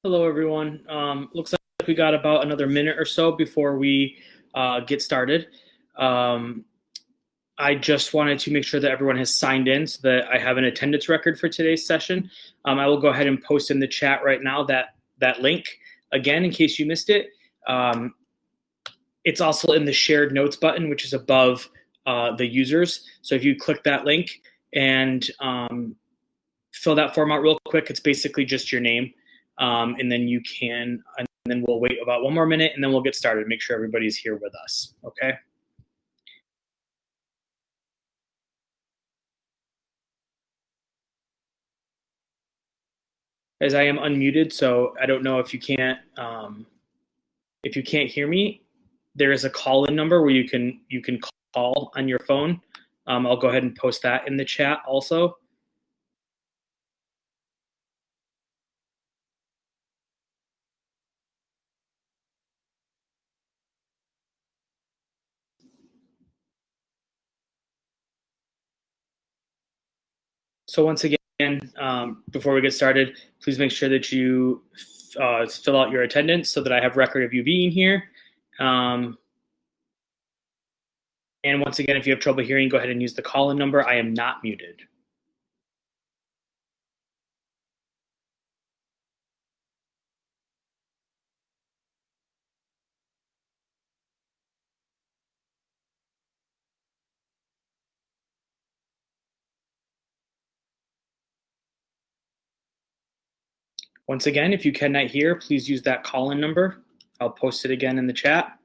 Hello, everyone. Looks like we got about another minute or so before we get started. I just wanted to make sure that everyone has signed in so that I have an attendance record for today's session. I will go ahead and post in the chat right now that link again in case you missed it. It's also in the shared notes button, which is above the users. So if you click that link and fill that form out real quick, it's basically just your name. And then we'll wait about one more minute and then we'll get started. Make sure everybody's here with us, okay? As I am unmuted, so I don't know if you can't hear me, there is a call-in number where you can call on your phone. I'll go ahead and post that in the chat also. So once again, before we get started, please make sure that you fill out your attendance so that I have record of you being here. And once again, if you have trouble hearing, go ahead and use the call-in number. I am not muted. Once again, if you cannot hear, please use that call-in number. I'll post it again in the chat.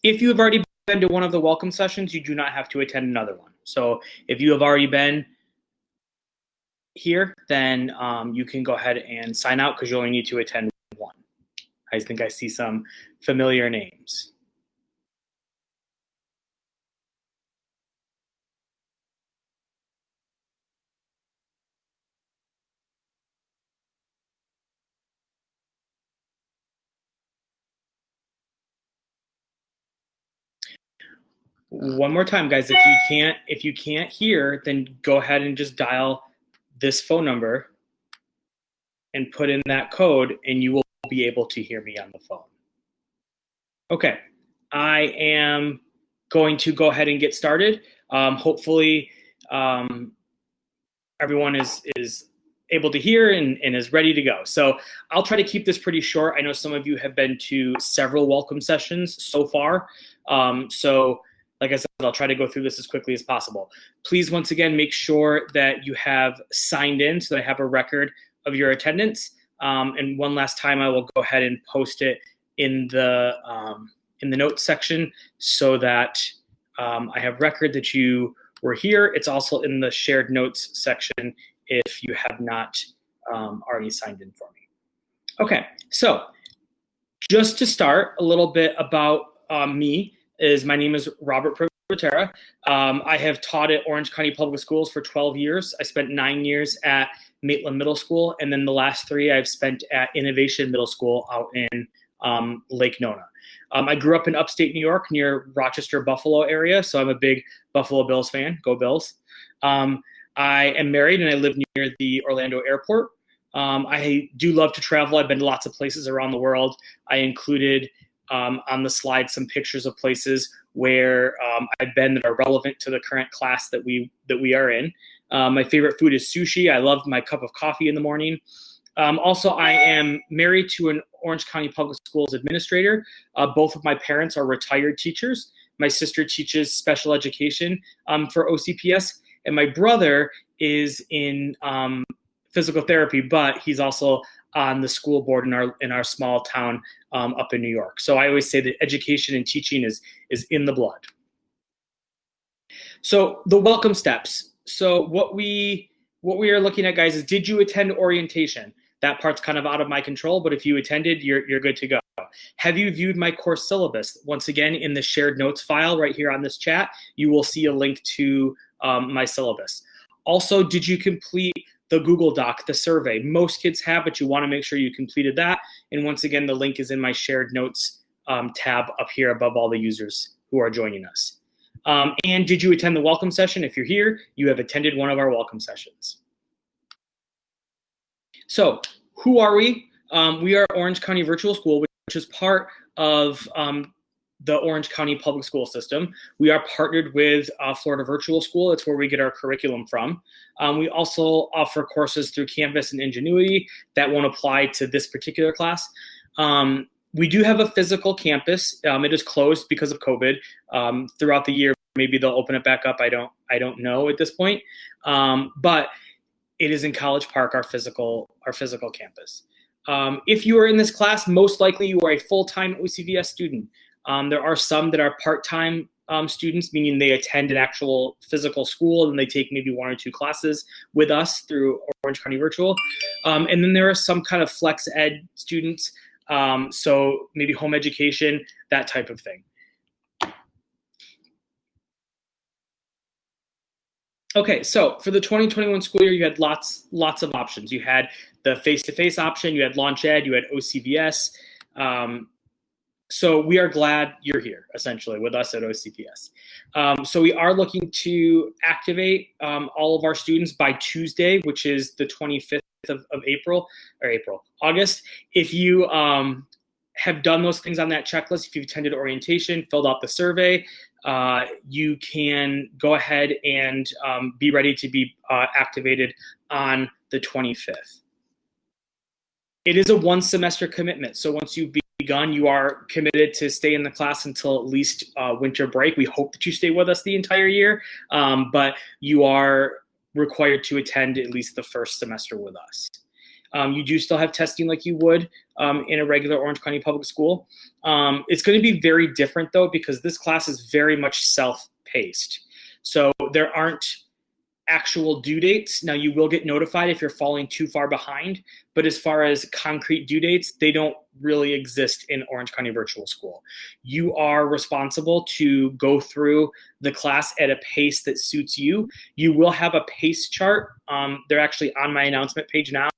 If you have already been to one of the welcome sessions, you do not have to attend another one. So if you have already been here, then you can go ahead and sign out because you only need to attend one. I think I see some familiar names. One more time, guys, if you can't hear, then go ahead and just dial this phone number and put in that code and you will be able to hear me on the phone. Okay, I am going to go ahead and get started. Hopefully everyone is able to hear and is ready to go. So I'll try to keep this pretty short. I know some of you have been to several welcome sessions so far. So like I said, I'll try to go through this as quickly as possible. Please, once again, make sure that you have signed in so that I have a record of your attendance. And one last time, I will go ahead and post it in the notes section so that I have record that you were here. It's also in the shared notes section if you have not already signed in for me. Okay, so just to start, a little bit about me. My name is Robert Privitera. I have taught at Orange County Public Schools for 12 years. I spent 9 years at Maitland Middle School, and then the last 3 I've spent at Innovation Middle School out in Lake Nona. I grew up in upstate New York near Rochester, Buffalo area, so I'm a big Buffalo Bills fan. Go Bills. I am married and I live near the Orlando airport. I do love to travel. I've been to lots of places around the world. I included on the slide some pictures of places where I've been that are relevant to the current class that we are in. My favorite food is sushi. I love my cup of coffee in the morning. Also, I am married to an Orange County Public Schools administrator. Both of my parents are retired teachers. My sister teaches special education for OCPS, and my brother is in physical therapy, but he's also on the school board in our small town up in New York. So I always say that education and teaching is in the blood. So the welcome steps. So what we are looking at, guys, is did you attend orientation? That part's kind of out of my control, but if you attended, you're good to go. Have you viewed my course syllabus? Once again, in the shared notes file right here on this chat, you will see a link to my syllabus. Also, did you complete the Google Doc, the survey? Most kids have, but you want to make sure you completed that. And once again, the link is in my shared notes tab up here above all the users who are joining us. And did you attend the welcome session? If you're here, you have attended one of our welcome sessions. So who are we? We are Orange County Virtual School, which is part of the Orange County public school system. We are partnered with Florida Virtual School. It's where we get our curriculum from. We also offer courses through Canvas and Ingenuity that won't apply to this particular class. We do have a physical campus. It is closed because of COVID. Throughout the year, maybe they'll open it back up. I don't know at this point. But it is in College Park, our physical campus. If you are in this class, most likely you are a full-time OCVS student. There are some that are part-time students, meaning they attend an actual physical school and they take maybe 1 or 2 classes with us through Orange County Virtual. And then there are some kind of flex ed students, so maybe home education, that type of thing. Okay, so for the 2021 school year, you had lots of options. You had the face-to-face option, you had Launch Ed, you had OCVS. So we are glad you're here, essentially, with us at OCVS. So we are looking to activate all of our students by Tuesday, which is the 25th of August. If you have done those things on that checklist, if you've attended orientation, filled out the survey, you can go ahead and be ready to be activated on the 25th. It is a 1 semester commitment. So once you've begun, you are committed to stay in the class until at least winter break. We hope that you stay with us the entire year, but you are required to attend at least the first semester with us. You do still have testing like you would in a regular Orange County public school. It's going to be very different though, because this class is very much self-paced. So there aren't actual due dates. Now you will get notified if you're falling too far behind, but as far as concrete due dates, they don't really exist in Orange County Virtual School. You are responsible to go through the class at a pace that suits you. You will have a pace chart. They're actually on my announcement page now,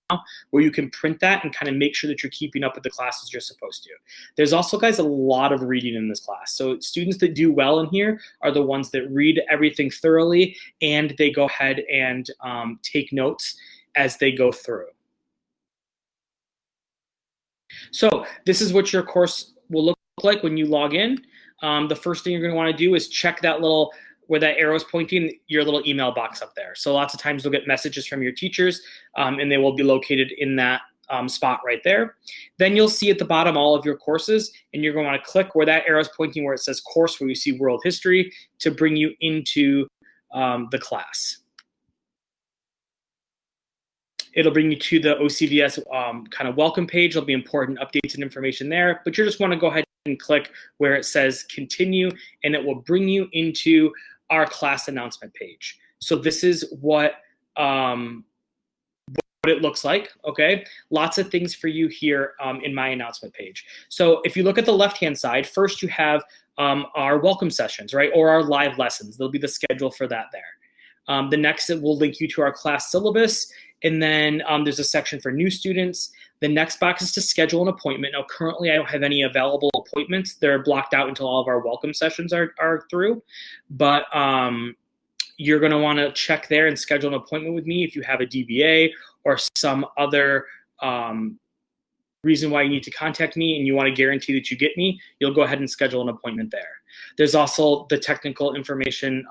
where you can print that and kind of make sure that you're keeping up with the classes you're supposed to. There's also, guys, a lot of reading in this class. So students that do well in here are the ones that read everything thoroughly and they go ahead and take notes as they go through. So this is what your course will look like when you log in. The first thing you're going to want to do is check that little, where that arrow is pointing, your little email box up there. So lots of times you'll get messages from your teachers, and they will be located in that spot right there. Then you'll see at the bottom all of your courses, and you're going to want to click where that arrow is pointing, where it says course, where you see world history, to bring you into the class. It'll bring you to the OCVS kind of welcome page. There'll be important updates and information there, but you just want to go ahead and click where it says continue, and it will bring you into our class announcement page. So this is what it looks like, okay? Lots of things for you here in my announcement page. So if you look at the left-hand side, first you have our welcome sessions, right? Or our live lessons. There'll be the schedule for that there. The next, it will link you to our class syllabus. And then there's a section for new students. The next box is to schedule an appointment. Now, currently, I don't have any available appointments. They're blocked out until all of our welcome sessions are through. But you're going to want to check there and schedule an appointment with me if you have a DBA or some other reason why you need to contact me and you want to guarantee that you get me. You'll go ahead and schedule an appointment there. There's also the technical information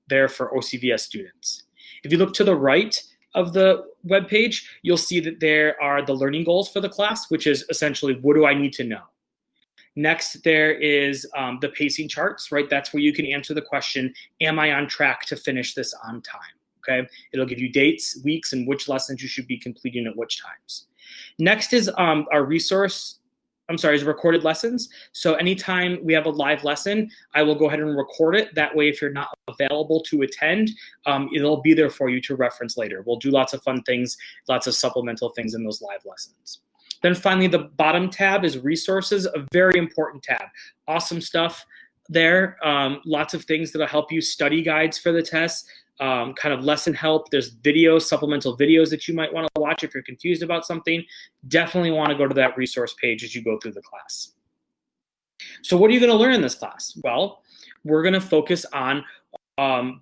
there for OCVS students. If you look to the right of the web page, you'll see that there are the learning goals for the class, which is essentially, what do I need to know? Next, there is the pacing charts, right? That's where you can answer the question, am I on track to finish this on time? Okay, it'll give you dates, weeks, and which lessons you should be completing at which times. Next is our is recorded lessons. So anytime we have a live lesson, I will go ahead and record it. That way, if you're not available to attend, it'll be there for you to reference later. We'll do lots of fun things, lots of supplemental things in those live lessons. Then finally, the bottom tab is resources, a very important tab. Awesome stuff there. Lots of things that'll help you, study guides for the tests, kind of lesson help. There's videos, supplemental videos that you might want to watch if you're confused about something. Definitely want to go to that resource page as you go through the class. So what are you going to learn in this class? Well, we're going to focus on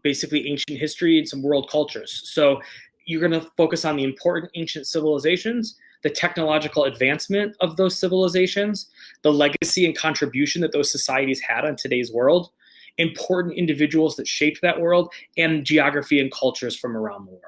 basically ancient history and some world cultures. So you're going to focus on the important ancient civilizations, the technological advancement of those civilizations, the legacy and contribution that those societies had on today's world, important individuals that shaped that world, and geography and cultures from around the world.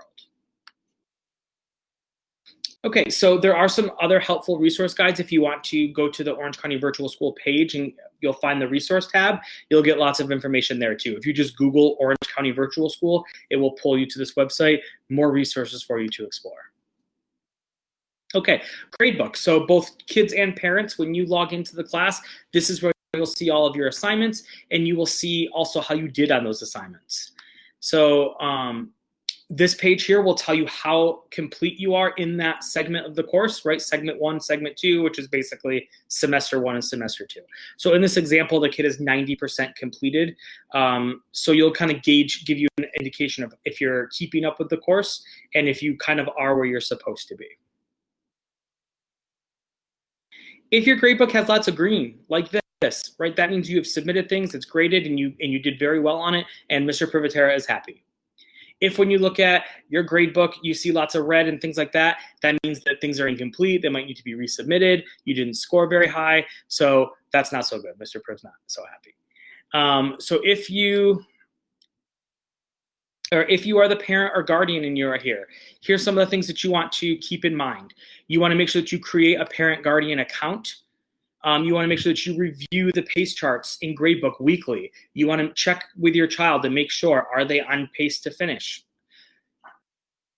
Okay, so there are some other helpful resource guides. If you want to go to the Orange County Virtual School page and you'll find the resource tab, you'll get lots of information there too. If you just Google Orange County Virtual School, it will pull you to this website, more resources for you to explore. Okay, Gradebook. So both kids and parents, when you log into the class, this is where you'll see all of your assignments, and you will see also how you did on those assignments. So this page here will tell you how complete you are in that segment of the course, right? Segment 1, segment 2, which is basically semester 1 and semester 2. So in this example, the kid is 90% completed. So you'll kind of give you an indication of if you're keeping up with the course and if you kind of are where you're supposed to be. If your gradebook has lots of green, like this, right? That means you have submitted things, it's graded, and you did very well on it, and Mr. Privitera is happy. If when you look at your gradebook, you see lots of red and things like that, that means that things are incomplete. They might need to be resubmitted. You didn't score very high. So that's not so good. Mr. Priv's not so happy. So if you are the parent or guardian and you're here, here's some of the things that you want to keep in mind. You want to make sure that you create a parent-guardian account. You want to make sure that you review the pace charts in Gradebook weekly. You want to check with your child to make sure, are they on pace to finish?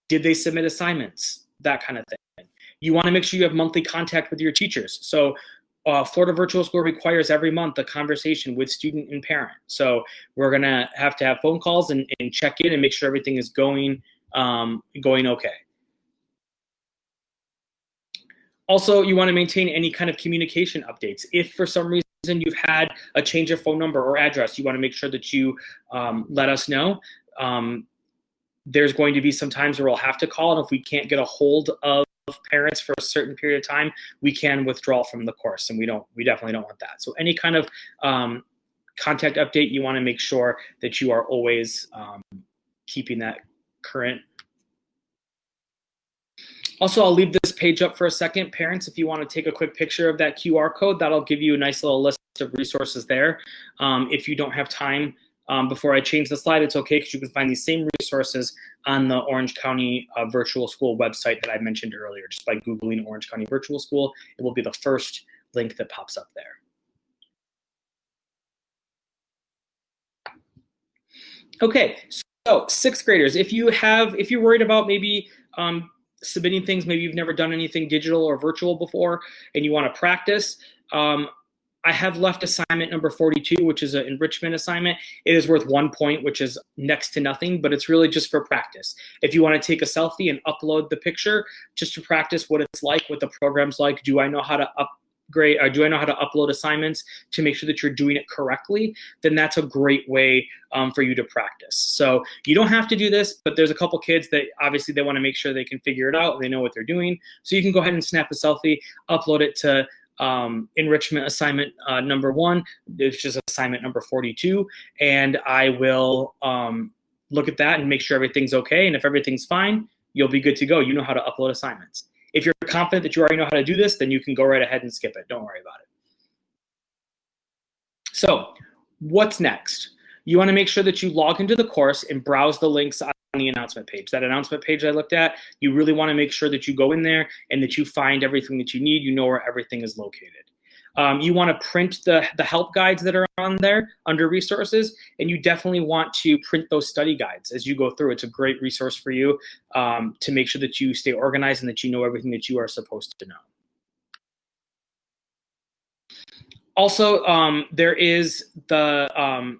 Did they submit assignments? That kind of thing. You want to make sure you have monthly contact with your teachers. So Florida Virtual School requires every month a conversation with student and parent. So we're going to have phone calls and check in and make sure everything is going okay. Also, you want to maintain any kind of communication updates. If for some reason you've had a change of phone number or address, you want to make sure that you let us know. There's going to be some times where we'll have to call, and if we can't get a hold of parents for a certain period of time, we can withdraw from the course, and we definitely don't want that. So any kind of contact update, you want to make sure that you are always keeping that current. Also, I'll leave this page up for a second. Parents, if you want to take a quick picture of that QR code, that'll give you a nice little list of resources there. If you don't have time before I change the slide, it's okay, because you can find these same resources on the Orange County Virtual School website that I mentioned earlier. Just by Googling Orange County Virtual School, it will be the first link that pops up there. Okay, so sixth graders, if you're worried about maybe submitting things, maybe you've never done anything digital or virtual before and you want to practice, I have left assignment number 42, which is an enrichment assignment. It is worth 1 point, which is next to nothing, but it's really just for practice. If you want to take a selfie and upload the picture just to practice what it's like, what the program's like, do I know how to upgrade, or do I know how to upload assignments to make sure that you're doing it correctly, then that's a great way for you to practice. So you don't have to do this, but there's a couple kids that obviously they want to make sure they can figure it out, they know what they're doing. So you can go ahead and snap a selfie, upload it to enrichment assignment number 1, it's just assignment number 42, and I will look at that and make sure everything's okay. And if everything's fine, you'll be good to go. You know how to upload assignments. If you're confident that you already know how to do this, then you can go right ahead and skip it. Don't worry about it. So what's next? You want to make sure that you log into the course and browse the links on the announcement page. That announcement page I looked at, you really want to make sure that you go in there and that you find everything that you need. You know where everything is located. You want to print the help guides that are on there under resources, and you definitely want to print those study guides as you go through. It's a great resource for you to make sure that you stay organized and that you know everything that you are supposed to know. Also, there is the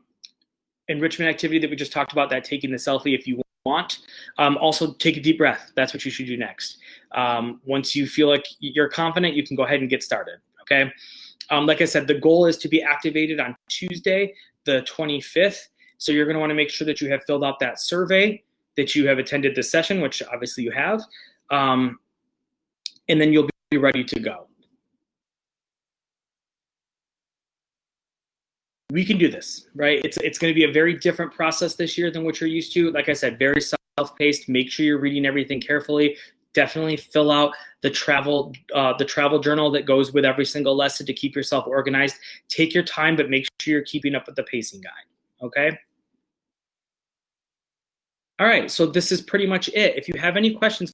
enrichment activity that we just talked about, that taking the selfie if you want. Also, take a deep breath. That's what you should do next. Once you feel like you're confident, you can go ahead and get started, okay? Like I said, the goal is to be activated on Tuesday, the 25th. So you're going to want to make sure that you have filled out that survey, that you have attended this session, which obviously you have, and then you'll be ready to go. We can do this, right? It's going to be a very different process this year than what you're used to. Like I said, very self-paced. Make sure you're reading everything carefully. Definitely fill out the travel journal that goes with every single lesson to keep yourself organized. Take your time, but make sure you're keeping up with the pacing guide. Okay. All right. So this is pretty much it. If you have any questions,